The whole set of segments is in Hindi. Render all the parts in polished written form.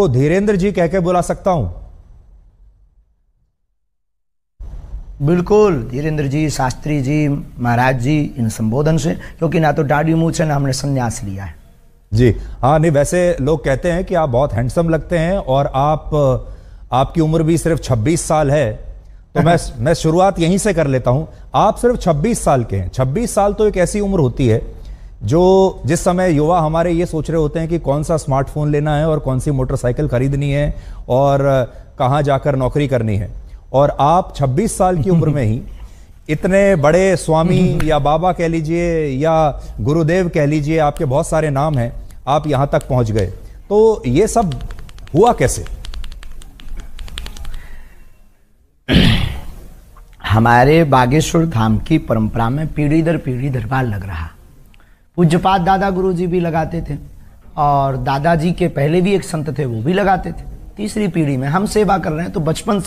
आपको धीरेंद्र जी कह के बुला सकता हूं? बिल्कुल धीरेंद्र जी, शास्त्री जी, महाराज जी, इन संबोधन से, क्योंकि ना तो दाढ़ी मूंछ है ना हमने संन्यास लिया है जी। हाँ, नहीं वैसे लोग कहते हैं कि आप बहुत हैंडसम लगते हैं और आपकी उम्र भी सिर्फ 26 साल है, तो मैं शुरुआत यहीं से कर लेता हूं। आप सिर्फ 26 साल के हैं। 26 साल तो एक ऐसी उम्र होती है जिस समय युवा हमारे ये सोच रहे होते हैं कि कौन सा स्मार्टफोन लेना है और कौन सी मोटरसाइकिल खरीदनी है और कहां जाकर नौकरी करनी है, और आप 26 साल की उम्र में ही इतने बड़े स्वामी या बाबा कह लीजिए या गुरुदेव कह लीजिए, आपके बहुत सारे नाम हैं, आप यहां तक पहुंच गए। तो ये सब हुआ कैसे? हमारे बागेश्वर धाम की परंपरा में पीढ़ी दर पीढ़ी दरबार लग रहा। पूज्यपाद दादा गुरु जी भी लगाते थे और दादाजी के पहले भी एक संत थे वो भी लगाते थे। तीसरी पीढ़ी में हम सेवा कर रहे हैं, तो बचपन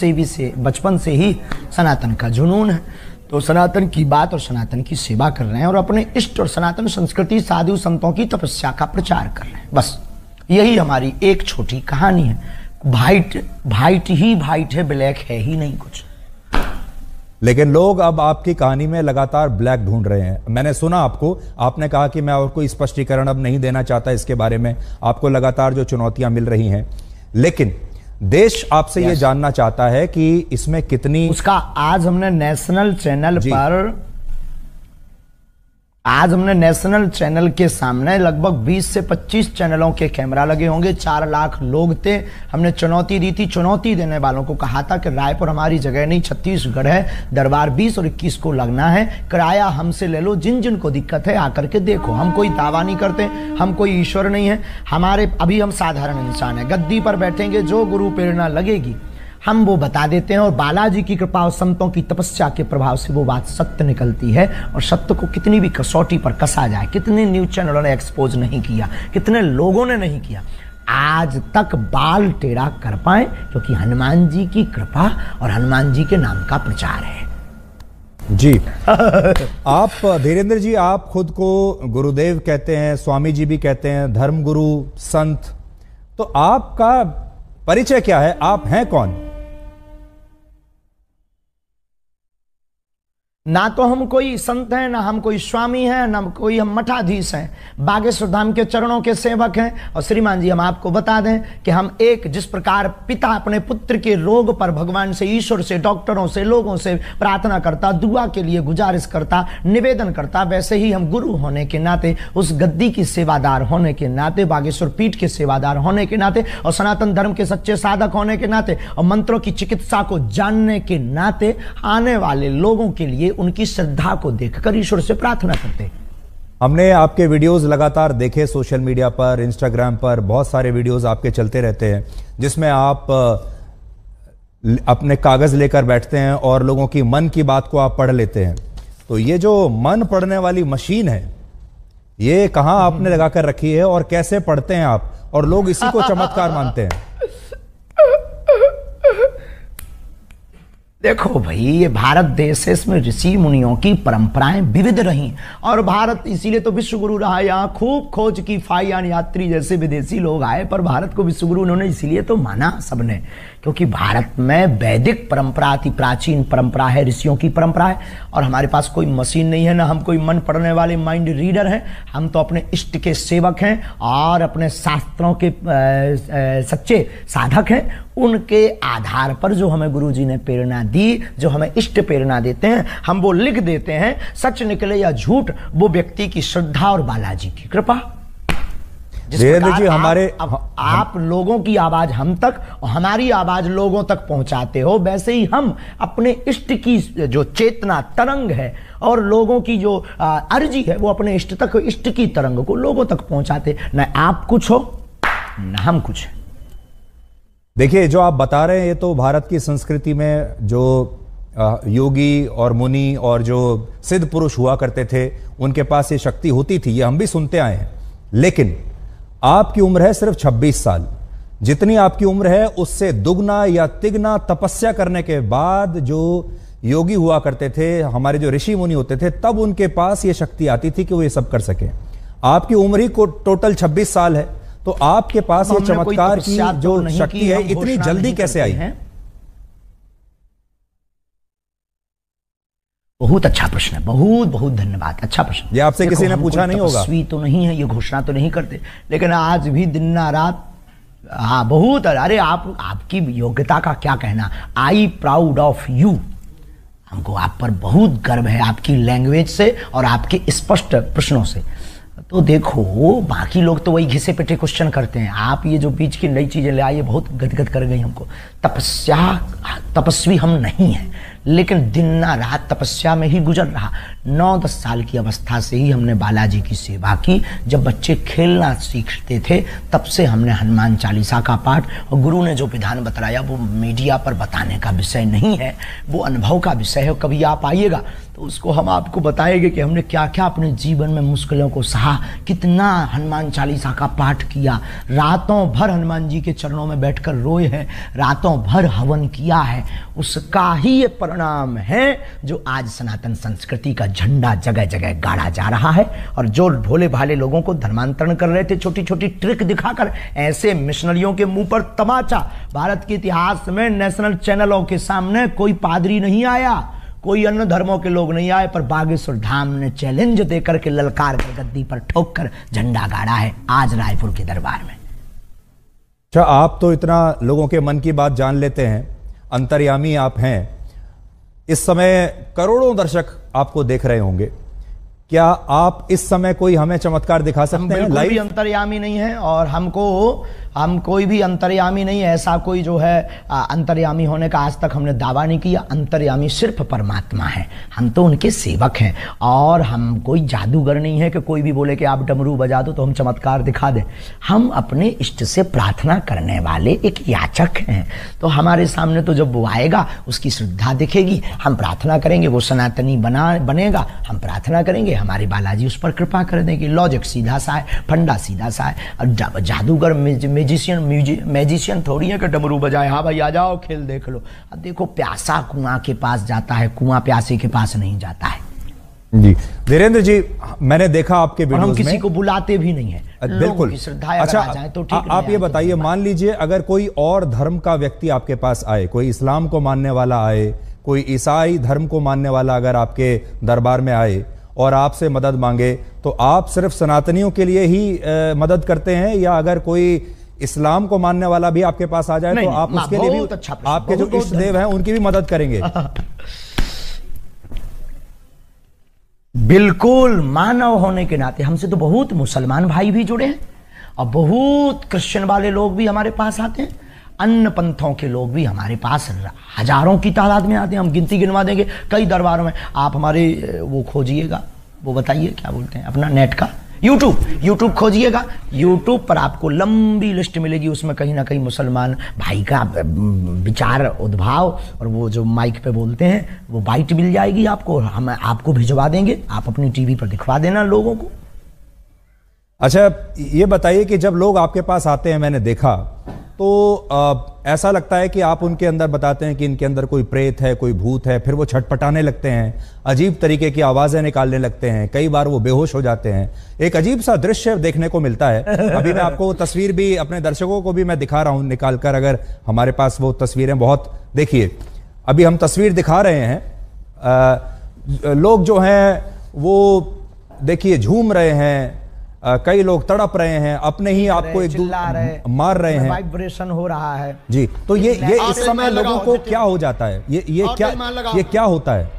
से ही सनातन का जुनून है, तो सनातन की बात और सनातन की सेवा कर रहे हैं और अपने इष्ट और सनातन संस्कृति साधु संतों की तपस्या का प्रचार कर रहे हैं। बस यही हमारी एक छोटी कहानी है। वाइट ही वाइट है, ब्लैक है ही नहीं कुछ। लेकिन लोग अब आपकी कहानी में लगातार ब्लैक ढूंढ रहे हैं। मैंने सुना आपने कहा कि मैं और कोई स्पष्टीकरण अब नहीं देना चाहता इसके बारे में, आपको लगातार जो चुनौतियां मिल रही हैं, लेकिन देश आपसे ये जानना चाहता है कि इसमें कितनी उसका आज हमने नेशनल चैनल के सामने लगभग 20 से 25 चैनलों के कैमरा लगे होंगे। 4 लाख लोग थे। हमने चुनौती दी थी, चुनौती देने वालों को कहा था कि रायपुर हमारी जगह नहीं, छत्तीसगढ़ है, दरबार 20 और 21 को लगना है, किराया हमसे ले लो, जिन को दिक्कत है आकर के देखो। हम कोई दावा नहीं करते, हम कोई ईश्वर नहीं है, अभी हम साधारण इंसान है। गद्दी पर बैठेंगे, जो गुरु प्रेरणा लगेगी हम वो बता देते हैं, और बालाजी की कृपा और संतों की तपस्या के प्रभाव से वो बात सत्य निकलती है। और सत्य को कितनी भी कसौटी पर कसा जाए, कितने न्यूज चैनलों ने एक्सपोज नहीं किया, कितने लोगों ने नहीं किया, आज तक बाल टेढ़ा कर पाए, क्योंकि हनुमान जी की कृपा और हनुमान जी के नाम का प्रचार है जी। आप धीरेंद्र जी, आप खुद को गुरुदेव कहते हैं, स्वामी जी भी कहते हैं, धर्मगुरु, संत, तो आपका परिचय क्या है? आप हैं कौन? ना तो हम कोई संत हैं, ना हम कोई स्वामी हैं, ना कोई हम मठाधीश हैं। बागेश्वर धाम के चरणों के सेवक हैं। और श्रीमान जी, हम आपको बता दें कि हम जिस प्रकार पिता अपने पुत्र के रोग पर भगवान से, ईश्वर से, डॉक्टरों से, लोगों से प्रार्थना करता, दुआ के लिए गुजारिश करता, निवेदन करता, वैसे ही हम गुरु होने के नाते, उस गद्दी की सेवादार होने के नाते, बागेश्वर पीठ के सेवादार होने के नाते, और सनातन धर्म के सच्चे साधक होने के नाते, और मंत्रों की चिकित्सा को जानने के नाते, आने वाले लोगों के लिए उनकी श्रद्धा को देखकर ईश्वर से प्रार्थना करते। हमने आपके वीडियोस लगातार देखे सोशल मीडिया पर, इंस्टाग्राम पर, बहुत सारे वीडियोस आपके चलते रहते हैं जिसमें आप अपने कागज लेकर बैठते हैं और लोगों की मन की बात को आप पढ़ लेते हैं। तो ये जो मन पढ़ने वाली मशीन है, ये कहां आपने लगाकर रखी है और कैसे पढ़ते हैं आप, और लोग इसी को चमत्कार मानते हैं? देखो भाई, ये भारत देश है, इसमें ऋषि मुनियों की परंपराएं विविध रही, और भारत इसीलिए तो विश्व गुरु रहा। यहाँ खूब खोज की फाइयान यात्री जैसे विदेशी लोग आए, पर भारत को विश्व गुरु उन्होंने इसीलिए तो माना सबने, क्योंकि भारत में वैदिक परंपरा अति प्राचीन परंपरा है, ऋषियों की परंपरा है। और हमारे पास कोई मशीन नहीं है, ना हम कोई मन पढ़ने वाले माइंड रीडर हैं। हम तो अपने इष्ट के सेवक हैं और अपने शास्त्रों के सच्चे साधक हैं। उनके आधार पर जो हमें गुरु जी ने प्रेरणा दी, जो हमें इष्ट प्रेरणा देते हैं, हम वो लिख देते हैं। सच निकले या झूठ, वो व्यक्ति की श्रद्धा और बालाजी की कृपा। धीरेंद्र जी, आप लोगों की आवाज हम तक और हमारी आवाज लोगों तक पहुंचाते हो, वैसे ही हम अपने इष्ट की जो चेतना तरंग है और लोगों की जो अर्जी है, वो अपने इष्ट तक, इष्ट की तरंग को लोगों तक पहुंचाते। न आप कुछ हो न हम कुछ है। देखिए, जो आप बता रहे हैं, ये तो भारत की संस्कृति में जो योगी और मुनि और जो सिद्ध पुरुष हुआ करते थे, उनके पास ये शक्ति होती थी, ये हम भी सुनते आए हैं। लेकिन आपकी उम्र है सिर्फ 26 साल। जितनी आपकी उम्र है उससे दुगना या तिगना तपस्या करने के बाद जो योगी हुआ करते थे, हमारे जो ऋषि मुनि होते थे, तब उनके पास ये शक्ति आती थी कि वो ये सब कर सके। आपकी उम्र ही को टोटल 26 साल है, तो आपके पास ये चमत्कार की जो शक्ति है इतनी जल्दी कैसे आई है? बहुत अच्छा प्रश्न है, बहुत बहुत धन्यवाद, अच्छा प्रश्न। ये आपसे किसी ने पूछा नहीं होगा? तपस्वी तो नहीं है, ये घोषणा तो नहीं करते, लेकिन आज भी दिन रात, हाँ बहुत। अरे आपकी योग्यता का क्या कहना, आई प्राउड ऑफ यू। हमको आप पर बहुत गर्व है, आपकी लैंग्वेज से और आपके स्पष्ट प्रश्नों से। तो देखो, बाकी लोग तो वही घिसे पिटे क्वेश्चन करते हैं, आप ये जो बीच की नई चीजें ले आई, बहुत गदगद कर गई हमको। तपस्वी हम नहीं हैं, लेकिन दिन रात तपस्या में ही गुजर रहा। 9-10 साल की अवस्था से ही हमने बालाजी की सेवा की। जब बच्चे खेलना सीखते थे तब से हमने हनुमान चालीसा का पाठ, और गुरु ने जो विधान बताया वो मीडिया पर बताने का विषय नहीं है, वो अनुभव का विषय है। कभी आप आइएगा तो उसको हम आपको बताएंगे कि हमने क्या क्या अपने जीवन में मुश्किलों को सहा, कितना हनुमान चालीसा का पाठ किया, रातों भर हनुमान जी के चरणों में बैठकर रोए हैं, रातों भर हवन किया है। उसका ही ये परिणाम है जो आज सनातन संस्कृति का झंडा जगह जगह गाड़ा जा रहा है। और जो भोले भाले लोगों को धर्मांतरण कर रहे थे छोटी छोटी ट्रिक दिखाकर, ऐसे मिशनरियों के मुंह पर तमाचा। भारत के इतिहास में नेशनल चैनलों के सामने कोई पादरी नहीं आया, कोई अन्य धर्मों के लोग नहीं आए, पर बागेश्वर धाम ने चैलेंज देकर के ललकार कर गद्दी पर ठोक कर झंडा गाड़ा है आज रायपुर के दरबार में। अच्छा, आप तो इतना लोगों के मन की बात जान लेते हैं, अंतर्यामी आप हैं। इस समय करोड़ों दर्शक आपको देख रहे होंगे, क्या आप इस समय कोई हमें चमत्कार दिखा सकते हैं? लाइव भी अंतर्यामी नहीं है, और हम कोई भी अंतर्यामी नहीं है, ऐसा कोई जो है अंतर्यामी होने का आज तक हमने दावा नहीं किया। अंतर्यामी सिर्फ परमात्मा है, हम तो उनके सेवक हैं, और हम कोई जादूगर नहीं है कि कोई भी बोले कि आप डमरू बजा दो तो हम चमत्कार दिखा दें। हम अपने इष्ट से प्रार्थना करने वाले एक याचक हैं, तो हमारे सामने तो जब वो आएगा उसकी श्रद्धा दिखेगी, हम प्रार्थना करेंगे, वो सनातनी बनेगा, हम प्रार्थना करेंगे, हमारे बालाजी उस पर कृपा कर देंगे। लॉजिक सीधा सा है, फंडा सीधा सा है। और जादूगर मैजिशियन थोड़ी है कि डमरू बजाए, हाँ भाई आ जाओ खेल देख लो। अब देखो, प्यासा कुआं के पास जाता है, कुआं प्यासे के पास नहीं जाता है। जी धीरेन्द्र जी, मैंने देखा आपके वीडियोस में, हम किसी को बुलाते भी नहीं है, बिल्कुल। अच्छा, तो ठीक। आप ये बताइए, मान लीजिए अगर कोई और धर्म का व्यक्ति आपके पास आए, कोई इस्लाम को मानने वाला आए, कोई ईसाई धर्म को मानने वाला अगर आपके दरबार में आए और आपसे मदद मांगे, तो आप सिर्फ सनातनियों के लिए ही मदद करते हैं, या अगर कोई इस्लाम को मानने वाला भी आपके पास आ जाए तो आप उसके लिए भी, अच्छा, आपके जो इष्ट देव हैं उनकी भी मदद करेंगे? बिल्कुल, मानव होने के नाते हमसे तो बहुत मुसलमान भाई भी जुड़े हैं, और बहुत क्रिश्चियन वाले लोग भी हमारे पास आते हैं, अन्य पंथों के लोग भी हमारे पास हजारों की तादाद में आते हैं। हम गिनती गिनवा देंगे कई दरबारों में। आप हमारे वो खोजिएगा, वो बताइए क्या बोलते हैं अपना नेट का, यूट्यूब खोजिएगा, यूट्यूब पर आपको लंबी लिस्ट मिलेगी, उसमें कहीं ना कहीं मुसलमान भाई का विचार उद्भाव और वो जो माइक पे बोलते हैं वो बाइट मिल जाएगी आपको, हम आपको भिजवा देंगे, आप अपनी टीवी पर दिखवा देना लोगों को। अच्छा, ये बताइए कि जब लोग आपके पास आते हैं, मैंने देखा तो ऐसा लगता है कि आप उनके अंदर बताते हैं कि इनके अंदर कोई प्रेत है, कोई भूत है, फिर वो छटपटाने लगते हैं, अजीब तरीके की आवाजें निकालने लगते हैं, कई बार वो बेहोश हो जाते हैं, एक अजीब सा दृश्य देखने को मिलता है। अभी मैं आपको तस्वीर भी अपने दर्शकों को भी मैं दिखा रहा हूं निकालकर, अगर हमारे पास वो तस्वीरें, बहुत देखिए अभी हम तस्वीर दिखा रहे हैं, लोग जो हैं वो देखिए झूम रहे हैं, कई लोग तड़प रहे हैं, अपने ही आपको एक मार रहे हैं, वाइब्रेशन हो रहा है जी। तो ये इस समय लोगों को क्या हो जाता है, ये क्या होता है?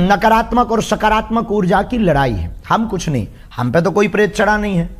नकारात्मक और सकारात्मक ऊर्जा की लड़ाई है, हम कुछ नहीं, हम पे तो कोई प्रेत चढ़ा नहीं है।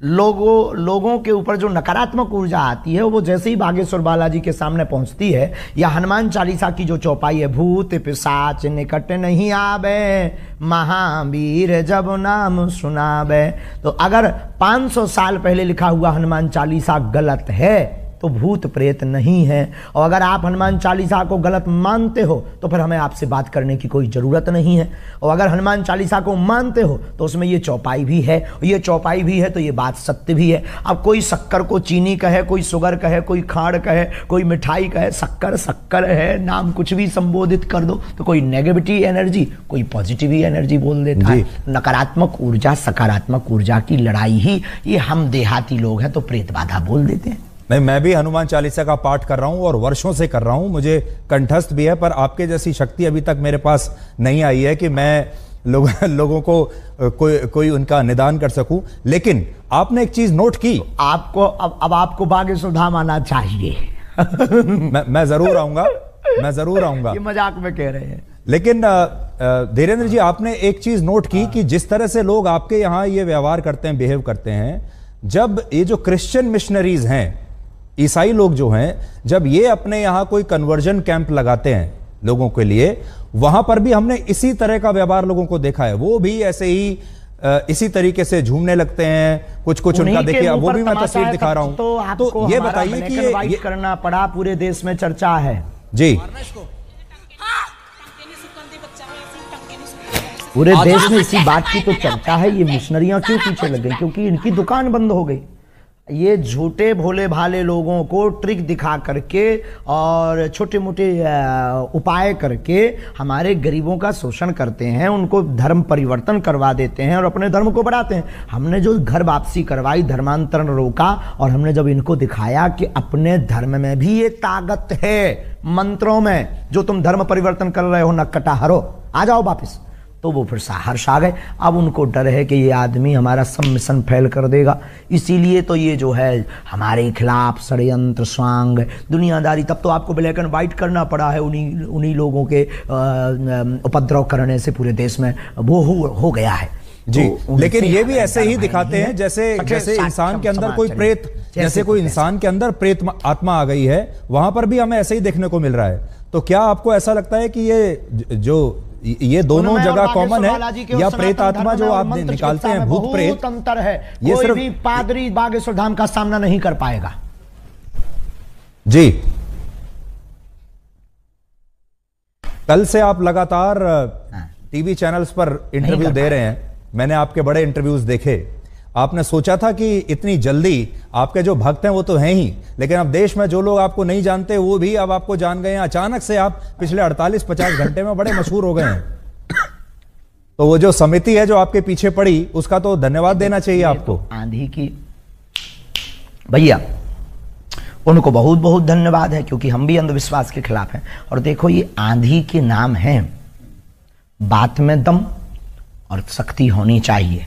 लोगों के ऊपर जो नकारात्मक ऊर्जा आती है वो जैसे ही बागेश्वर बालाजी के सामने पहुंचती है, या हनुमान चालीसा की जो चौपाई है, भूत पिशाच निकट नहीं आवे, महावीर जब नाम सुनावे, तो अगर 500 साल पहले लिखा हुआ हनुमान चालीसा गलत है तो भूत प्रेत नहीं है। और अगर आप हनुमान चालीसा को गलत मानते हो तो फिर हमें आपसे बात करने की कोई ज़रूरत नहीं है। और अगर हनुमान चालीसा को मानते हो तो उसमें ये चौपाई भी है, ये चौपाई भी है तो ये बात सत्य भी है। अब कोई शक्कर को चीनी कहे, कोई शुगर कहे, कोई खाड़ कहे, कोई मिठाई कहे, शक्कर शक्कर है, नाम कुछ भी संबोधित कर दो तो कोई नेगेटिविटी एनर्जी, कोई पॉजिटिव एनर्जी बोल देता है। नकारात्मक ऊर्जा सकारात्मक ऊर्जा की लड़ाई ही ये हम देहाती लोग हैं तो प्रेत बाधा बोल देते हैं। नहीं, मैं भी हनुमान चालीसा का पाठ कर रहा हूं और वर्षों से कर रहा हूं, मुझे कंठस्थ भी है, पर आपके जैसी शक्ति अभी तक मेरे पास नहीं आई है कि मैं लोगों को कोई उनका निदान कर सकूं। लेकिन आपने एक चीज नोट की, तो आपको अब आपको बागे सुधाम आना चाहिए। मैं जरूर आऊंगा, मैं जरूर आऊंगा। ये मजाक में कह रहे हैं। लेकिन धीरेन्द्र जी, आपने एक चीज नोट की कि जिस तरह से लोग आपके यहां ये व्यवहार करते हैं, बिहेव करते हैं, जब ये जो क्रिश्चियन मिशनरीज हैं, ईसाई लोग जो हैं, जब ये अपने यहां कोई कन्वर्जन कैंप लगाते हैं लोगों के लिए, वहां पर भी हमने इसी तरह का व्यवहार लोगों को देखा है। वो भी ऐसे ही इसी तरीके से झूमने लगते हैं, कुछ उनका देखिए, वो भी मैं तस्वीर दिखा रहा हूं। तो ये बताइए कि ये करना पड़ा, पूरे देश में चर्चा है जी, पूरे देश में इसी बात की तो चर्चा है। ये मिशनरियां क्यों पीछे लग गई? क्योंकि इनकी दुकान बंद हो गई। ये झूठे भोले भाले लोगों को ट्रिक दिखा करके और छोटे मोटे उपाय करके हमारे गरीबों का शोषण करते हैं, उनको धर्म परिवर्तन करवा देते हैं और अपने धर्म को बढ़ाते हैं। हमने जो घर वापसी करवाई, धर्मांतरण रोका, और हमने जब इनको दिखाया कि अपने धर्म में भी ये ताकत है, मंत्रों में, जो तुम धर्म परिवर्तन कर रहे हो नक्कटा हरो, आ जाओ वापिस, तो वो फिर हर्ष आ गए। अब उनको डर है कि ये आदमी हमारा सब मिशन फेल कर देगा, इसीलिए तो ये जो है हमारे खिलाफ षड्यंत्र स्वांग दुनियादारी। तब तो आपको ब्लैक एंड व्हाइट करना पड़ा है, उन्हीं लोगों के उपद्रव करने से पूरे देश में वो हो गया है जी। तो लेकिन ये भी ऐसे ही दिखाते हैं जैसे इंसान के अंदर कोई प्रेत, जैसे कोई इंसान के अंदर प्रेत आत्मा आ गई है, वहां पर भी हमें ऐसे ही देखने को मिल रहा है। तो क्या आपको ऐसा लगता है कि ये दोनों जगह कॉमन है, या प्रेत आत्मा जो आप निकालते हैं, भूत प्रेत, अंतर है? ये सिर्फ भी पादरी बागेश्वर धाम का सामना नहीं कर पाएगा जी। कल से आप लगातार टीवी चैनल्स पर इंटरव्यू दे रहे हैं, मैंने आपके बड़े इंटरव्यूज देखे। आपने सोचा था कि इतनी जल्दी, आपके जो भक्त हैं वो तो हैं ही, लेकिन अब देश में जो लोग आपको नहीं जानते वो भी अब आपको जान गए हैं। अचानक से आप पिछले 48-50 घंटे में बड़े मशहूर हो गए हैं। तो वो जो समिति है जो आपके पीछे पड़ी, उसका तो धन्यवाद देना चाहिए आपको। आंधी की भैया, उनको बहुत बहुत धन्यवाद है, क्योंकि हम भी अंधविश्वास के खिलाफ हैं। और देखो, ये आंधी के नाम है, बात में दम और शक्ति होनी चाहिए।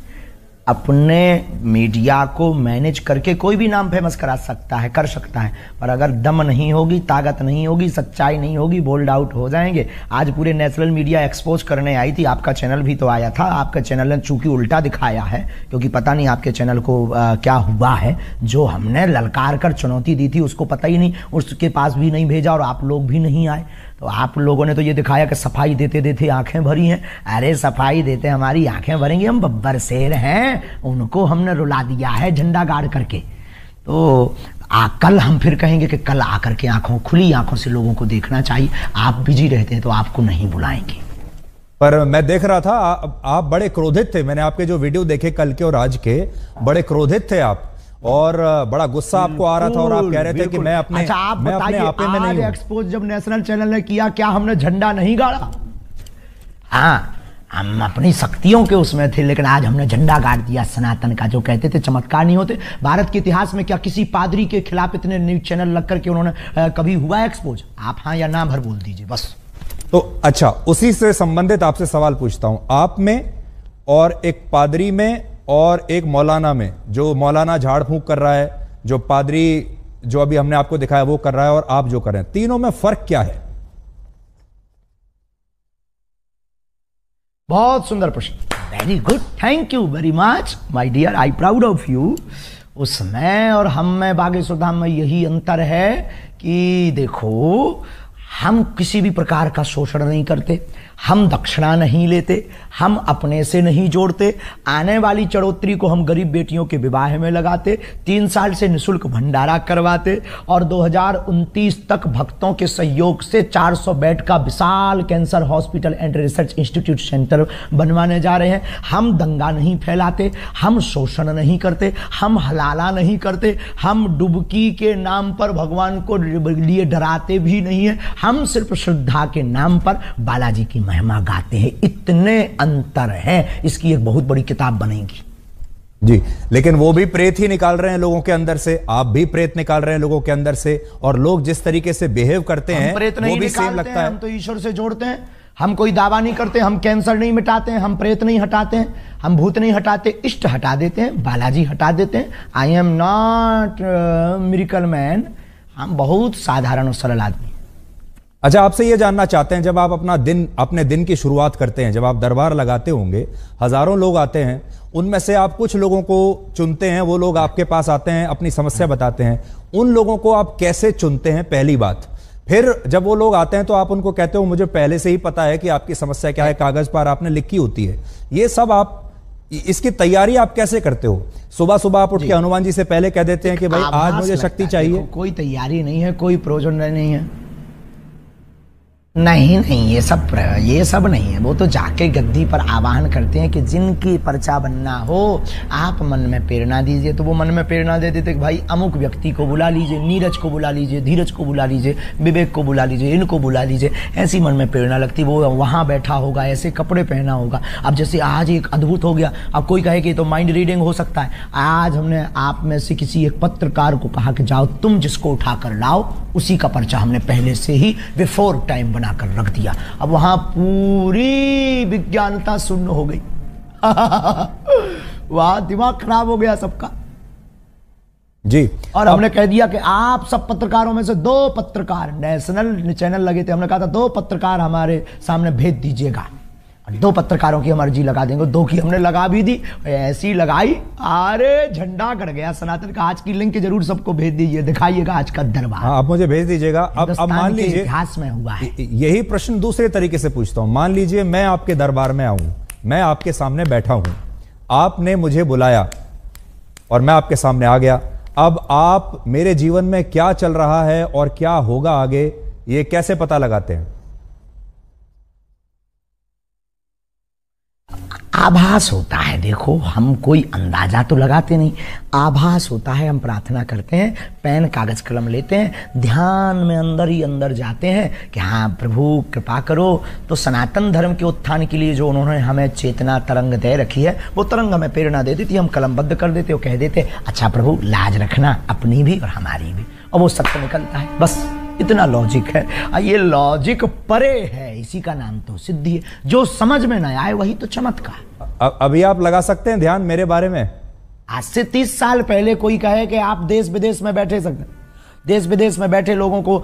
अपने मीडिया को मैनेज करके कोई भी नाम फेमस करा सकता है, कर सकता है, पर अगर दम नहीं होगी, ताकत नहीं होगी, सच्चाई नहीं होगी, बोल्ड आउट हो जाएंगे। आज पूरे नेशनल मीडिया एक्सपोज करने आई थी, आपका चैनल भी तो आया था। आपका चैनल ने चूंकि उल्टा दिखाया है, क्योंकि पता नहीं आपके चैनल को क्या हुआ है, जो हमने ललकार कर चुनौती दी थी उसको पता ही नहीं, उसके पास भी नहीं भेजा और आप लोग भी नहीं आए। तो आप लोगों ने तो ये दिखाया कि सफाई देते देते आंखें भरी हैं। अरे सफाई देते हमारी आंखें भरेंगी, हम बब्बर शेर हैं, उनको हमने रुला दिया है झंडा गाड़ करके। तो कल हम फिर कहेंगे कि कल आकर के खुली आंखों से लोगों को देखना चाहिए। आप बिजी रहते हैं तो आपको नहीं बुलाएंगे। पर मैं देख रहा था आप बड़े क्रोधित थे, मैंने आपके जो वीडियो देखे कल के और आज के, बड़े क्रोधित थे आप, और बड़ा गुस्सा आपको आ रहा था, और आप कह रहे थे कि मैं अपने आपे में नहीं हूं। एक्सपोज जब नेशनल चैनल ने किया, क्या हमने झंडा नहीं गाड़ा? हाँ, हम अपनी शक्तियों के उसमें थे, लेकिन आज हमने झंडा गाड़ दिया सनातन का। जो कहते थे चमत्कार नहीं होते, भारत के इतिहास में क्या किसी पादरी के खिलाफ इतने न्यूज चैनल लग करके उन्होंने कभी हुआ एक्सपोज? आप हाँ या ना भर बोल दीजिए बस। तो अच्छा, उसी से संबंधित आपसे सवाल पूछता हूं। आप में और एक पादरी में और एक मौलाना में, जो मौलाना झाड़ फूंक कर रहा है, जो पादरी जो अभी हमने आपको दिखाया वो कर रहा है, और आप जो कर रहे हैं, तीनों में फर्क क्या है? बहुत सुंदर प्रश्न, very good, thank you very much my dear, I proud of you. उसमें और हम में, बागेश्वर धाम में यही अंतर है कि देखो, हम किसी भी प्रकार का शोषण नहीं करते, हम दक्षिणा नहीं लेते, हम अपने से नहीं जोड़ते, आने वाली चढ़ोतरी को हम गरीब बेटियों के विवाह में लगाते, 3 साल से निःशुल्क भंडारा करवाते और 2029 तक भक्तों के सहयोग से 400 बेड का विशाल cancer hospital and research institute centre बनवाने जा रहे हैं। हम दंगा नहीं फैलाते, हम शोषण नहीं करते, हम हलाला नहीं करते, हम डुबकी के नाम पर भगवान को लिए डराते भी नहीं है, हम सिर्फ श्रद्धा के नाम पर बालाजी की महिमा गाते हैं। इतने अंतर है, इसकी एक बहुत बड़ी किताब बनेगी जी। लेकिन वो भी प्रेत ही निकाल रहे हैं लोगों के अंदर से, आप भी प्रेत निकाल रहे हैं लोगों के अंदर से, और लोग जिस तरीके से बिहेव करते हैं वो भी सेम लगता है। हम तो ईश्वर से जोड़ते हैं, हम कोई दावा नहीं करते, हम कैंसर नहीं मिटाते हैं, हम प्रेत नहीं हटाते हैं, हम भूत नहीं हटाते, इष्ट हटा देते हैं, बालाजी हटा देते हैं। I am not miracle man, हम बहुत साधारण और सरल आदमी। अच्छा, आपसे यह जानना चाहते हैं, जब आप अपने दिन की शुरुआत करते हैं, जब आप दरबार लगाते होंगे, हजारों लोग आते हैं, उनमें से आप कुछ लोगों को चुनते हैं, वो लोग आपके पास आते हैं, अपनी समस्या बताते हैं, उन लोगों को आप कैसे चुनते हैं? पहली बात। फिर जब वो लोग आते हैं तो आप उनको कहते हो मुझे पहले से ही पता है कि आपकी समस्या क्या है, कागज पर आपने लिखी होती है। ये सब आप, इसकी तैयारी आप कैसे करते हो? सुबह सुबह आप उठ के हनुमान जी से पहले कह देते हैं कि भाई आज मुझे शक्ति चाहिए? कोई तैयारी नहीं है, कोई प्रयोजन नहीं है, नहीं, ये सब नहीं है। वो तो जाके गद्दी पर आवाहन करते हैं कि जिनकी पर्चा बनना हो आप मन में प्रेरणा दीजिए, तो वो मन में प्रेरणा दे देते कि भाई अमुक व्यक्ति को बुला लीजिए, नीरज को बुला लीजिए, धीरज को बुला लीजिए, विवेक को बुला लीजिए, इनको बुला लीजिए। ऐसी मन में प्रेरणा लगती, वो वहाँ बैठा होगा, ऐसे कपड़े पहना होगा। अब जैसे आज एक अद्भुत हो गया, अब कोई कहे कि तो माइंड रीडिंग हो सकता है। आज हमने आप में से किसी एक पत्रकार को कहा कि जाओ तुम जिसको उठा कर लाओ, उसी का पर्चा हमने पहले से ही बिफोर टाइम बनाकर रख दिया। अब वहां पूरी विज्ञानता शून्य हो गई। वहां दिमाग खराब हो गया सबका जी। और हमने कह दिया कि आप सब पत्रकारों में से 2 पत्रकार, नेशनल चैनल लगे थे, हमने कहा था 2 पत्रकार हमारे सामने भेज दीजिएगा। 2 पत्रकारों की हम अर्जी लगा देंगे, 2 की हमने लगा भी दी, ऐसी लगाई, अरे झंडा गड़ गया सनातन का। आज की लिंक जरूर सबको भेज दीजिए, दिखाइएगा आज का दरबार। हाँ, आप मुझे भेज दीजिएगा। अब मान लीजिए इतिहास में हुआ है। यही प्रश्न दूसरे तरीके से पूछता हूं। मान लीजिए मैं आपके दरबार में आऊं, मैं आपके सामने बैठा हूं, आपने मुझे बुलाया और मैं आपके सामने आ गया। अब आप मेरे जीवन में क्या चल रहा है और क्या होगा आगे, ये कैसे पता लगाते हैं? आभास होता है। देखो, हम कोई अंदाजा तो लगाते नहीं, आभास होता है। हम प्रार्थना करते हैं, पेन कागज कलम लेते हैं, ध्यान में अंदर ही अंदर जाते हैं कि हाँ प्रभु कृपा करो। तो सनातन धर्म के उत्थान के लिए जो उन्होंने हमें चेतना तरंग दे रखी है, वो तरंग हमें प्रेरणा दे देती, हम कलमबद्ध कर देते और कह देते अच्छा प्रभु लाज रखना अपनी भी और हमारी भी, और वो सत्य निकलता है। बस इतना लॉजिक है। ये लॉजिक परे है, इसी का नाम तो सिद्धि है। जो समझ में न आए वही तो चमत्कार। अभी आप लगा सकते हैं ध्यान मेरे बारे में? आज से 30 साल पहले कोई कहे कि आप देश विदेश में बैठे सकते, देश विदेश में बैठे लोगों को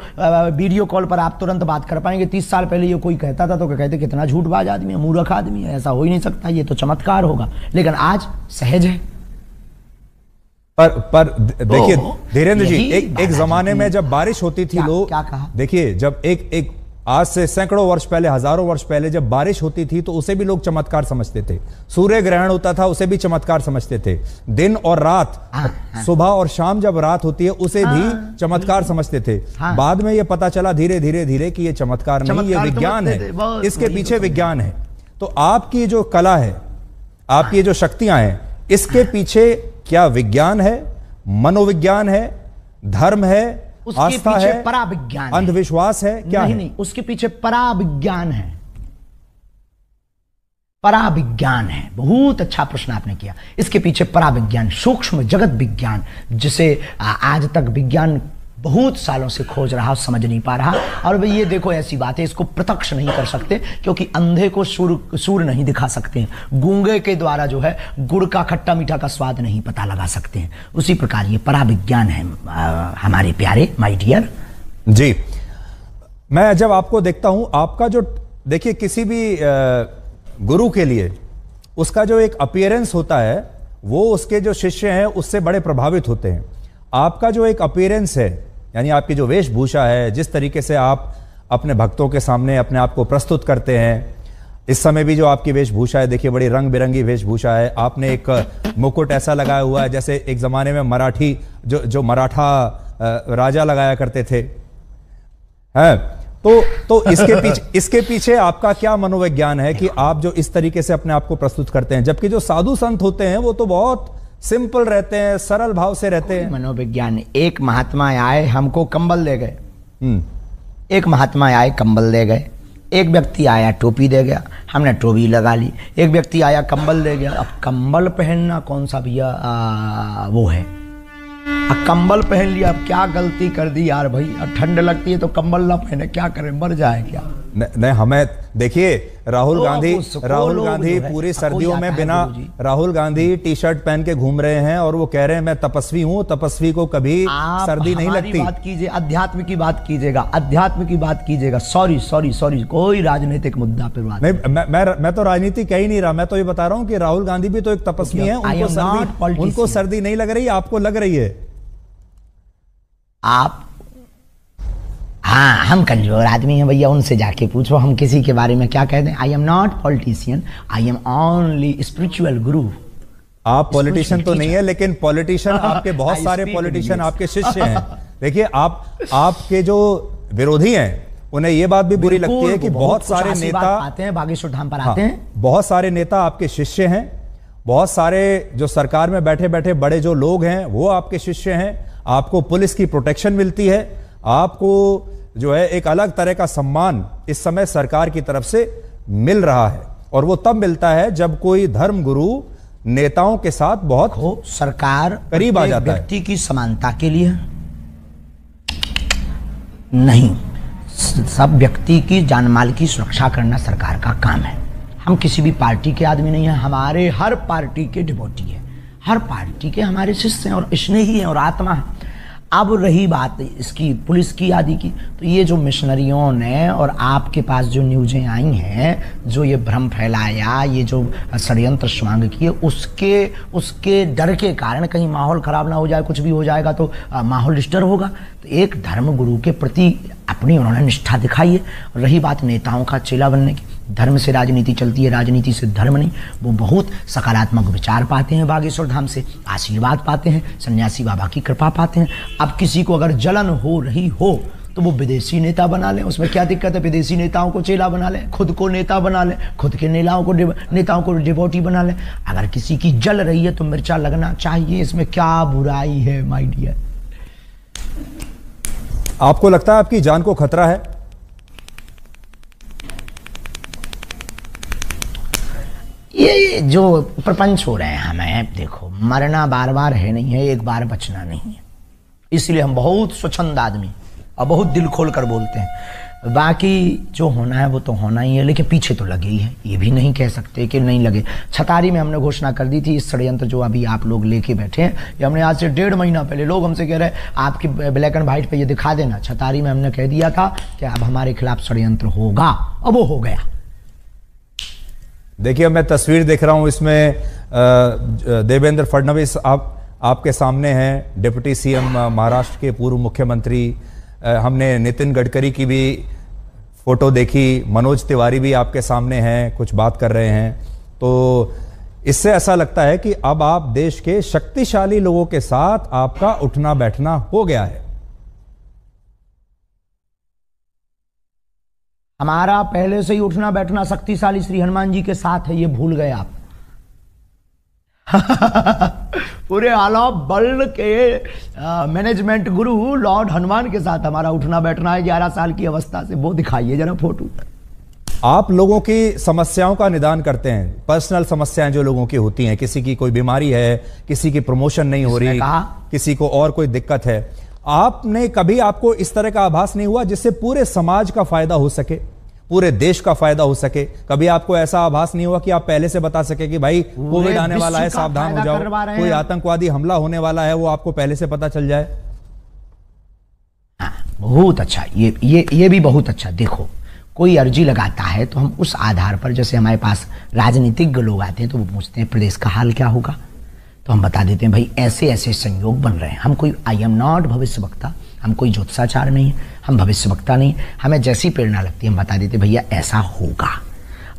वीडियो कॉल पर आप तुरंत बात कर पाएंगे। 30 साल पहले ये कोई कहता था तो कहते कितना झूठबाज आदमी है, मूर्ख आदमी है, ऐसा हो ही नहीं सकता, ये तो चमत्कार होगा। लेकिन आज सहज है। पर देखिए धीरेन्द्र जी, एक जमाने में जब बारिश होती थी, लोग क्या कहा, देखिए जब एक आज से सैकड़ों वर्ष पहले, हजारों वर्ष पहले जब बारिश होती थी तो उसे भी लोग चमत्कार समझते थे। सूर्य ग्रहण होता था उसे भी चमत्कार समझते थे। दिन और रात, सुबह और शाम जब रात होती है उसे भी चमत्कार समझते थे। बाद में यह पता चला धीरे धीरे धीरे कि यह चमत्कार नहीं, यह विज्ञान है, इसके पीछे विज्ञान है। तो आपकी जो कला है, आपकी जो शक्तियां हैं, इसके पीछे क्या विज्ञान है, मनोविज्ञान है, धर्म है, आस्था है, पराविज्ञान, अंधविश्वास है, क्या नहीं, उसके पीछे पराविज्ञान है। पराविज्ञान है। बहुत अच्छा प्रश्न आपने किया। इसके पीछे पराविज्ञान, सूक्ष्म जगत विज्ञान, जिसे आज तक विज्ञान बहुत सालों से खोज रहा, समझ नहीं पा रहा। और भाई ये देखो ऐसी बात है, इसको प्रत्यक्ष नहीं कर सकते क्योंकि अंधे को सूर नहीं दिखा सकते हैं, गूंगे के द्वारा जो है गुड़ का खट्टा मीठा का स्वाद नहीं पता लगा सकते हैं। उसी प्रकार ये पराविज्ञान है हमारे प्यारे माय डियर जी। मैं जब आपको देखता हूं, आपका जो देखिए किसी भी गुरु के लिए उसका जो एक अपीयरेंस होता है वो उसके जो शिष्य हैं उससे बड़े प्रभावित होते हैं। आपका जो एक अपीयरेंस है, यानी आपकी जो वेशभूषा है, जिस तरीके से आप अपने भक्तों के सामने अपने आप को प्रस्तुत करते हैं, इस समय भी जो आपकी वेशभूषा है, देखिए बड़ी रंग बिरंगी वेशभूषा है। आपने एक मुकुट ऐसा लगाया हुआ है जैसे एक जमाने में मराठी जो मराठा राजा लगाया करते थे। है तो इसके पीछे आपका क्या मनोविज्ञान है कि आप जो इस तरीके से अपने आप को प्रस्तुत करते हैं, जबकि जो साधु संत होते हैं वो तो बहुत सिंपल रहते हैं, सरल भाव से रहते हैं। मनोविज्ञान, एक महात्मा आए हमको कंबल दे गए, एक महात्मा आए कंबल दे गए, एक व्यक्ति आया टोपी दे गया, हमने टोपी लगा ली, एक व्यक्ति आया कंबल दे गया। अब कंबल पहनना कौन सा भैया वो है, अब कंबल पहन लिया, अब क्या गलती कर दी यार भाई, अब ठंड लगती है तो कंबल ना पहने, क्या करें, मर जाए क्या। नहीं हमें देखिए राहुल गांधी पूरी सर्दियों में बिना राहुल गांधी टी शर्ट पहन के घूम रहे हैं और वो कह रहे हैं मैं तपस्वी हूं, तपस्वी को कभी सर्दी नहीं लगती। बात कीजिए, अध्यात्म की बात कीजिएगा, अध्यात्म की बात कीजिएगा। सॉरी कोई राजनीतिक मुद्दा पे बात नहीं। मैं तो राजनीति कह ही नहीं रहा, मैं तो ये बता रहा हूं कि राहुल गांधी भी तो एक तपस्वी है, उनको सर्दी नहीं लग रही, आपको लग रही है। आप हाँ, हम कमजोर आदमी हैं भैया, उनसे जाके पूछो, हम किसी के बारे में क्या कह दें। I am not politician, I am only spiritual गुरु। आप पॉलिटिशियन तो नहीं है, लेकिन पॉलिटिशियन आपके बहुत सारे पॉलिटिशियन आपके शिष्य हैं। देखिए आपके जो विरोधी हैं उन्हें यह बात भी बुरी लगती है कि बहुत सारे नेता आते हैं बागेश्वर धाम पर आते हैं, बहुत सारे नेता आपके शिष्य हैं, बहुत सारे जो सरकार में बैठे बैठे बड़े जो लोग हैं वो आपके शिष्य हैं। आपको पुलिस की प्रोटेक्शन मिलती है, आपको जो है एक अलग तरह का सम्मान इस समय सरकार की तरफ से मिल रहा है, और वो तब मिलता है जब कोई धर्म गुरु नेताओं के साथ बहुत सरकार करीब आ जाता है। व्यक्ति की समानता के लिए नहीं, सब व्यक्ति की जानमाल की सुरक्षा करना सरकार का काम है। हम किसी भी पार्टी के आदमी नहीं हैं, हमारे हर पार्टी के डिवोटी है, हर पार्टी के हमारे शिष्य हैं और स्नेही हैं और आत्मा है। अब रही बात इसकी पुलिस की आदि की, तो ये जो मिशनरियों ने और आपके पास जो न्यूज़ें आई हैं, जो ये भ्रम फैलाया, ये जो षड्यंत्र स्वांग किए, उसके डर के कारण कहीं माहौल खराब ना हो जाए, कुछ भी हो जाएगा तो माहौल डिस्टर्ब होगा। तो एक धर्म गुरु के प्रति अपनी उन्होंने निष्ठा दिखाई है। रही बात नेताओं का चेला बनने की, धर्म से राजनीति चलती है, राजनीति से धर्म नहीं। वो बहुत सकारात्मक विचार पाते हैं, बागेश्वर धाम से आशीर्वाद पाते हैं, सन्यासी बाबा की कृपा पाते हैं। अब किसी को अगर जलन हो रही हो तो वो विदेशी नेता बना लें, उसमें क्या दिक्कत है। विदेशी नेताओं को चेला बना लें, खुद को नेता बना लें, खुद के नेताओं को डिवोटी बना लें। अगर किसी की जल रही है तो मिर्चा लगना चाहिए, इसमें क्या बुराई है माय डियर। आपको लगता है आपकी जान को खतरा है? ये जो प्रपंच हो रहे हैं हमें, देखो मरना बार बार है नहीं है, एक बार बचना नहीं है, इसलिए हम बहुत स्वच्छंद आदमी और बहुत दिल खोल कर बोलते हैं। बाकी जो होना है वो तो होना ही है, लेकिन पीछे तो लगे ही है, ये भी नहीं कह सकते कि नहीं लगे। छतारी में हमने घोषणा कर दी थी, इस षड्यंत्र जो अभी आप लोग लेके बैठे हैं, ये हमने आज से 1.5 महीना पहले, लोग हमसे कह रहे हैं आपकी ब्लैक एंड व्हाइट पे ये दिखा देना। छतारी में हमने कह दिया था कि अब हमारे खिलाफ षड्यंत्र होगा, अब वो हो गया। देखिए मैं तस्वीर देख रहा हूं, इसमें देवेंद्र फडणवीस आपके सामने हैं, डिप्टी सीएम महाराष्ट्र के पूर्व मुख्यमंत्री। हमने नितिन गडकरी की भी फोटो देखी, मनोज तिवारी भी आपके सामने हैं, कुछ बात कर रहे हैं। तो इससे ऐसा लगता है कि अब आप देश के शक्तिशाली लोगों के साथ आपका उठना बैठना हो गया है। हमारा पहले से ही उठना बैठना शक्तिशाली श्री हनुमान जी के साथ है, ये भूल गए आप। पूरे आला वर्ल्ड के मैनेजमेंट गुरु लॉर्ड हनुमान के साथ हमारा उठना बैठना है 11 साल की अवस्था से। वो दिखाइए जरा फोटो। आप लोगों की समस्याओं का निदान करते हैं, पर्सनल समस्याएं जो लोगों की होती हैं, किसी की कोई बीमारी है, किसी की प्रमोशन नहीं हो रही, किसी को और कोई दिक्कत है। आपने कभी, आपको इस तरह का आभास नहीं हुआ जिससे पूरे समाज का फायदा हो सके, पूरे देश का फायदा हो सके? कभी आपको ऐसा आभास नहीं हुआ कि आप पहले से बता सके कि भाई कोविड आने वाला है, सावधान हो जाओ, कोई आतंकवादी हमला होने वाला है, वो आपको पहले से पता चल जाए? बहुत अच्छा, ये भी बहुत अच्छा। देखो कोई अर्जी लगाता है तो हम उस आधार पर, जैसे हमारे पास राजनीतिज्ञ लोग आते हैं तो वो पूछते हैं प्रदेश का हाल क्या होगा, तो हम बता देते हैं भाई ऐसे ऐसे संयोग बन रहे हैं। हम कोई, आई एम नॉट भविष्यवक्ता, हम कोई ज्योतिषाचार नहीं है, हम भविष्यवक्ता नहीं, हमें जैसी प्रेरणा लगती है हम बता देते भैया ऐसा होगा।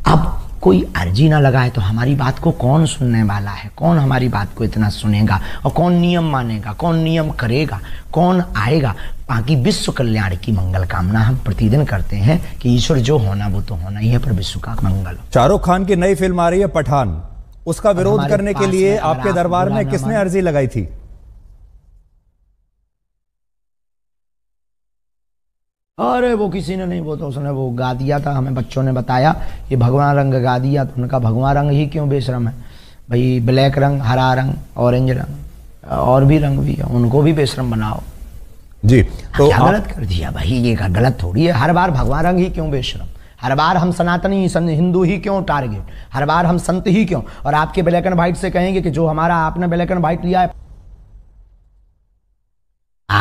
अब कोई अर्जी ना लगाए तो हमारी बात को कौन सुनने वाला है, कौन हमारी बात को इतना सुनेगा, और कौन नियम मानेगा, कौन नियम करेगा, कौन आएगा। बाकी विश्व कल्याण की मंगल कामना हम प्रतिदिन करते हैं कि ईश्वर जो होना वो तो होना ही है, पर विश्व का मंगल। शाहरुख खान की नई फिल्म आ रही है पठान, उसका विरोध करने के लिए आपके दरबार में किसने अर्जी लगाई थी? अरे वो किसी ने नहीं, वो तो उसने वो गा दिया था, हमें बच्चों ने बताया ये भगवान रंग गा दिया, तो उनका भगवान रंग ही क्यों बेशरम है भाई, ब्लैक रंग, हरा रंग, ऑरेंज रंग और भी रंग भी है, उनको भी बेशरम बनाओ जी। तो क्या गलत कर दिया भाई, ये गलत थोड़ी है। हर बार भगवान रंग ही क्यों बेशरम, हर बार हम सनातनी हिंदू ही क्यों टारगेट, हर बार हम संत ही क्यों, और आपके ब्लैक एंड व्हाइट से कहेंगे कि जो हमारा आपने ब्लैक एंड व्हाइट लिया है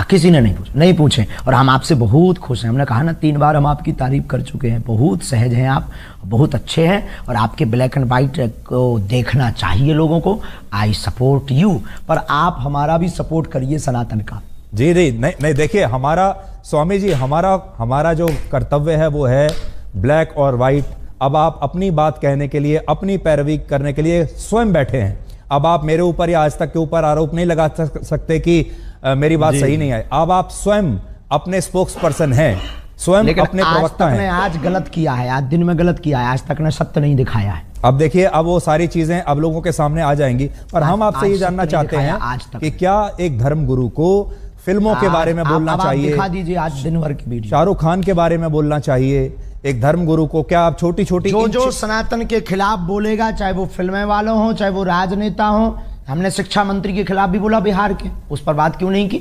किसी ने नहीं पूछे, और हम आपसे बहुत खुश हैं। हमने कहा ना 3 बार हम आपकी तारीफ कर चुके हैं, बहुत सहज हैं आप, बहुत अच्छे हैं, और आपके ब्लैक एंड व्हाइट को देखना चाहिए लोगों को। आई सपोर्ट यू, पर आप हमारा भी सपोर्ट करिए सनातन का। जी जी, नहीं देखिए, हमारा स्वामी जी, हमारा जो कर्तव्य है वो है ब्लैक और व्हाइट। अब आप अपनी बात कहने के लिए, अपनी पैरवी करने के लिए स्वयं बैठे हैं। अब आप मेरे ऊपर या आज तक के ऊपर आरोप नहीं लगा सकते कि मेरी बात सही नहीं है। अब आप स्वयं अपने स्पोक्स पर्सन हैं, स्वयं अपने प्रवक्ता हैं। आज गलत किया है, आज दिन में गलत किया है, आज तक ने सत्य नहीं दिखाया है। अब देखिए, अब वो सारी चीजें अब लोगों के सामने आ जाएंगी, पर हम आपसे ये जानना चाहते हैं कि क्या एक धर्म गुरु को फिल्मों के बारे में बोलना चाहिए? दिखा दीजिए आज दिन भर की वीडियो। शाहरुख खान के बारे में बोलना चाहिए एक धर्म गुरु को? क्या आप छोटी छोटी जो सनातन के खिलाफ बोलेगा, चाहे वो फिल्में वालों हो, चाहे वो राजनेता हो, हमने शिक्षा मंत्री के खिलाफ भी बोला बिहार के, उस पर बात क्यों नहीं की?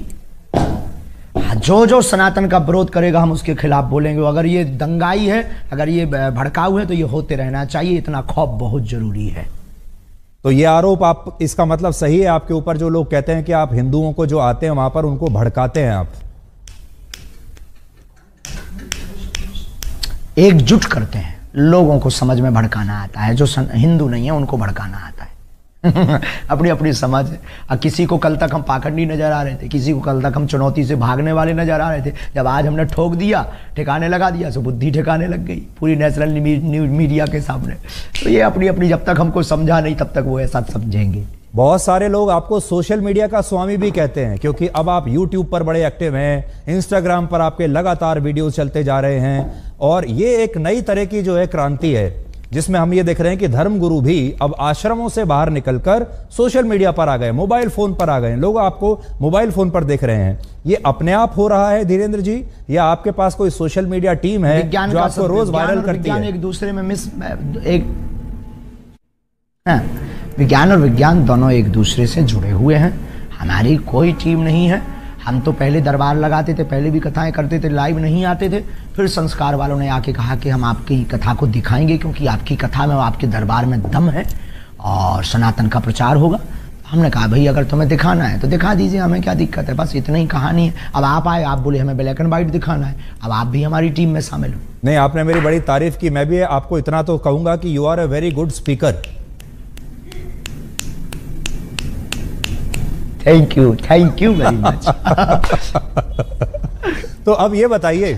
जो सनातन का विरोध करेगा हम उसके खिलाफ बोलेंगे। अगर ये दंगाई है, अगर ये भड़काऊ है, तो ये होते रहना चाहिए, इतना खौफ बहुत जरूरी है। तो ये आरोप, आप इसका मतलब सही है आपके ऊपर, जो लोग कहते हैं कि आप हिंदुओं को जो आते हैं वहां पर उनको भड़काते हैं, आप एकजुट करते हैं, लोगों को समझ में भड़काना आता है, जो हिंदू नहीं है उनको भड़काना आता है। अपनी अपनी समझ है। किसी को कल तक हम पाखंडी नजर आ रहे थे, किसी को कल तक हम चुनौती से भागने वाले नजर आ रहे थे, जब आज हमने ठोक दिया, ठिकाने लगा दिया, तो बुद्धि ठिकाने लग गई पूरी नेशनल न्यूज मीडिया के सामने। तो ये अपनी अपनी, जब तक हमको समझा नहीं तब तक वो ऐसा समझेंगे। बहुत सारे लोग आपको सोशल मीडिया का स्वामी भी कहते हैं, क्योंकि अब आप यूट्यूब पर बड़े एक्टिव हैं, इंस्टाग्राम पर आपके लगातार वीडियो चलते जा रहे हैं, और ये एक नई तरह की जो है क्रांति है, जिसमें हम ये देख रहे हैं कि धर्मगुरु भी अब आश्रमों से बाहर निकलकर सोशल मीडिया पर आ गए, मोबाइल फोन पर आ गए। लोग आपको मोबाइल फोन पर देख रहे हैं। ये अपने आप हो रहा है धीरेन्द्र जी, या आपके पास कोई सोशल मीडिया टीम है जो आपको रोज वायरल करती है? एक दूसरे में विज्ञान और विज्ञान दोनों एक दूसरे से जुड़े हुए हैं। हमारी कोई टीम नहीं है। हम तो पहले दरबार लगाते थे, पहले भी कथाएं करते थे, लाइव नहीं आते थे। फिर संस्कार वालों ने आके कहा कि हम आपकी कथा को दिखाएंगे, क्योंकि आपकी कथा में, आपके दरबार में दम है और सनातन का प्रचार होगा। हमने कहा भाई अगर तुम्हें दिखाना है तो दिखा दीजिए, हमें क्या दिक्कत है, बस इतनी ही कहानी है। अब आप आए, आप बोले हमें ब्लैक एंड व्हाइट दिखाना है, अब आप भी हमारी टीम में शामिल हो। नहीं, आपने मेरी बड़ी तारीफ की। मैं भी आपको इतना तो कहूंगा कि you are a very good speaker. Thank you very much. तो अब ये बताइए,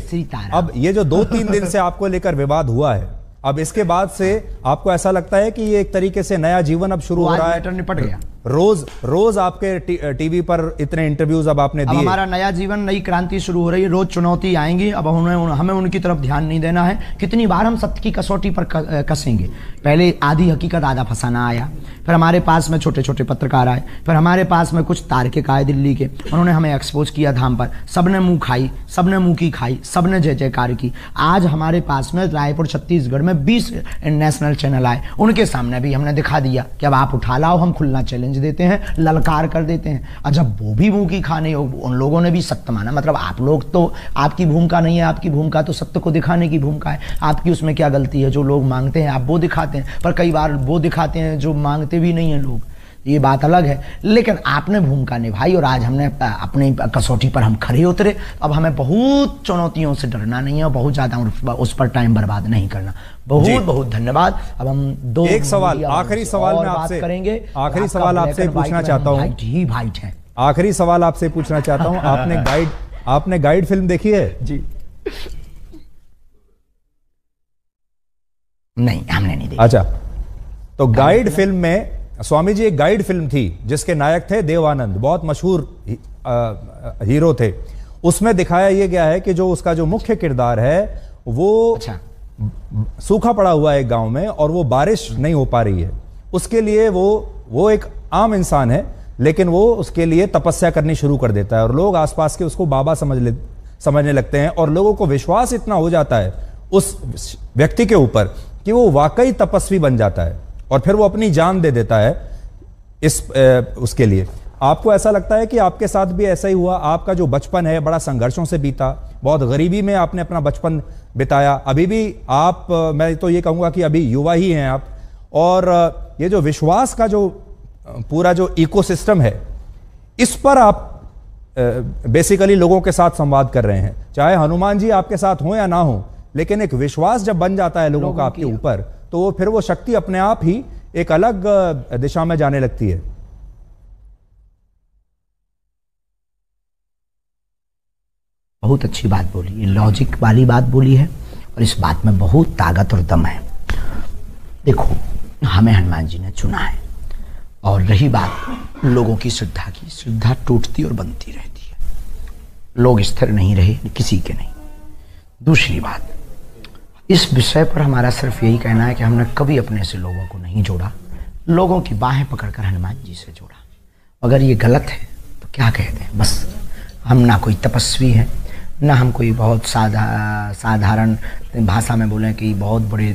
अब ये जो 2-3 दिन से आपको लेकर विवाद हुआ है, अब इसके बाद से आपको ऐसा लगता है कि ये एक तरीके से नया जीवन अब शुरू हो रहा है? निपट गया। रोज आपके टीवी पर इतने इंटरव्यूज अब आपने दिए। हमारा नया जीवन, नई क्रांति शुरू हो रही है। रोज चुनौती आएंगी, अब हमें उनकी तरफ ध्यान नहीं देना है। कितनी बार हम सत्य की कसौटी पर कसेंगे। पहले आधी हकीकत आधा फसाना आया, फिर हमारे पास में छोटे छोटे पत्रकार आए, फिर हमारे पास में कुछ तार्किक आए दिल्ली के, उन्होंने हमें एक्सपोज किया धाम पर। सबने मुंह खाई, सबने मुंह की खाई, सबने जय जयकार की। आज हमारे पास में रायपुर छत्तीसगढ़ में 20 नेशनल चैनल आए, उनके सामने भी हमने दिखा दिया कि अब आप उठा लाओ, हम खुलना चैलेंज देते हैं, ललकार कर देते हैं। और जब वो भी मुंह की खाने, उन लोगों ने भी सत्य माना। मतलब आप लोग तो, आपकी भूमिका नहीं है, आपकी भूमिका तो सत्य को दिखाने की भूमिका है। आपकी उसमें क्या गलती है? जो लोग मांगते हैं आप वो दिखाते हैं, पर कई बार वो दिखाते हैं जो मांगते भी नहीं है लोग, ये बात अलग है। लेकिन आपने भूमिका निभाई और आज हमने अपनी कसौटी पर हम खड़े उतरे। अब हमें बहुत चुनौतियों से डरना नहीं है और बहुत ज्यादा उस पर टाइम बर्बाद नहीं करना। बहुत बहुत धन्यवाद। अब हम एक सवाल, आखिरी सवाल में आपसे करेंगे। आखिरी सवाल आपसे पूछना चाहता हूँ, वाइट है। आखिरी सवाल आपसे पूछना चाहता हूँ, आपने गाइड फिल्म देखी है? जी। नहीं, हमने नहीं देखी। अच्छा, तो गाइड फिल्म में स्वामी जी एक गाइड फिल्म थी जिसके नायक थे देव आनंद, बहुत मशहूर हीरो थे। उसमें दिखाया यह गया है कि जो उसका जो मुख्य किरदार है वो अच्छा, सूखा पड़ा हुआ है एक गांव में और वो बारिश नहीं हो पा रही है। उसके लिए वो एक आम इंसान है, लेकिन वो उसके लिए तपस्या करनी शुरू कर देता है और लोग आसपास के उसको बाबा समझने लगते हैं और लोगों को विश्वास इतना हो जाता है उस व्यक्ति के ऊपर कि वो वाकई तपस्वी बन जाता है और फिर वो अपनी जान दे देता है उसके लिए। आपको ऐसा लगता है कि आपके साथ भी ऐसा ही हुआ? आपका जो बचपन है बड़ा संघर्षों से बीता, बहुत गरीबी में आपने अपना बचपन बिताया। अभी भी आप, मैं तो ये कहूंगा कि अभी युवा ही हैं आप, और ये जो विश्वास का जो पूरा जो इकोसिस्टम है, इस पर आप बेसिकली लोगों के साथ संवाद कर रहे हैं। चाहे हनुमान जी आपके साथ हो या ना हो, लेकिन एक विश्वास जब बन जाता है लोगों का आपके ऊपर, तो वो फिर वो शक्ति अपने आप ही एक अलग दिशा में जाने लगती है। बहुत अच्छी बात बोली, ये लॉजिक वाली बात बोली है और इस बात में बहुत ताकत और दम है। देखो, हमें हनुमान जी ने चुना है, और रही बात लोगों की श्रद्धा की, श्रद्धा टूटती और बनती रहती है, लोग स्थिर नहीं रहे, किसी के नहीं। दूसरी बात, इस विषय पर हमारा सिर्फ यही कहना है कि हमने कभी अपने से लोगों को नहीं जोड़ा, लोगों की बाहें पकड़कर हनुमान जी से जोड़ा। अगर ये गलत है तो क्या कहते हैं, बस हम ना कोई तपस्वी है, ना हम कोई बहुत साधारण भाषा में बोलें कि बहुत बड़े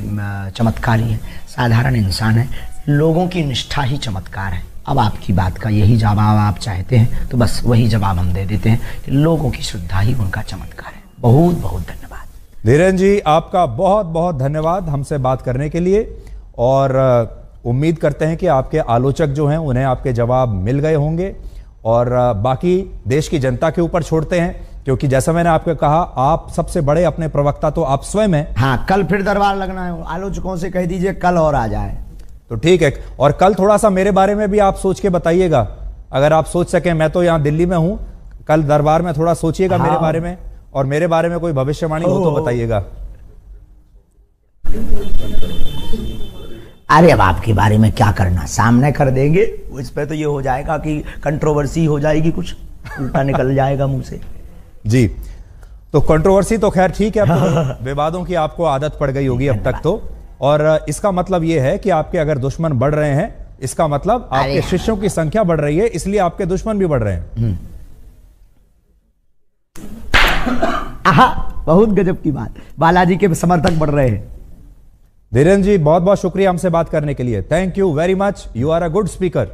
चमत्कारी हैं, साधारण इंसान है। लोगों की निष्ठा ही चमत्कार है। अब आपकी बात का यही जवाब आप चाहते हैं तो बस वही जवाब हम दे देते हैं कि लोगों की श्रद्धा ही उनका चमत्कार है। बहुत बहुत धन्यवाद धीरेन जी, आपका बहुत बहुत धन्यवाद हमसे बात करने के लिए, और उम्मीद करते हैं कि आपके आलोचक जो हैं उन्हें आपके जवाब मिल गए होंगे, और बाकी देश की जनता के ऊपर छोड़ते हैं, क्योंकि जैसा मैंने आपको कहा, आप सबसे बड़े अपने प्रवक्ता तो आप स्वयं हैं। हाँ, कल फिर दरबार लगना है, आलोचकों से कह दीजिए कल और आ जाए तो ठीक है। और कल थोड़ा सा मेरे बारे में भी आप सोच के बताइएगा, अगर आप सोच सकें। मैं तो यहाँ दिल्ली में हूँ, कल दरबार में थोड़ा सोचिएगा मेरे बारे में, और मेरे बारे में कोई भविष्यवाणी हो तो बताइएगा। अरे अब आपके बारे में क्या करना, सामने कर देंगे, इस पे तो ये हो जाएगा कि कंट्रोवर्सी हो जाएगी, कुछ उल्टा निकल जाएगा मुंह से। जी, तो कंट्रोवर्सी तो खैर ठीक है, अब तो विवादों की आपको आदत पड़ गई होगी अब तक तो, और इसका मतलब यह है कि आपके अगर दुश्मन बढ़ रहे हैं, इसका मतलब आपके शिष्यों की संख्या बढ़ रही है, इसलिए आपके दुश्मन भी बढ़ रहे हैं। आहा, बहुत गजब की बात, बालाजी के समर्थक बढ़ रहे हैं। धीरेन जी, बहुत बहुत शुक्रिया हमसे बात करने के लिए। Thank you very much, you are a good speaker.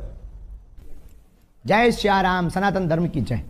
जय श्री राम, सनातन धर्म की जय।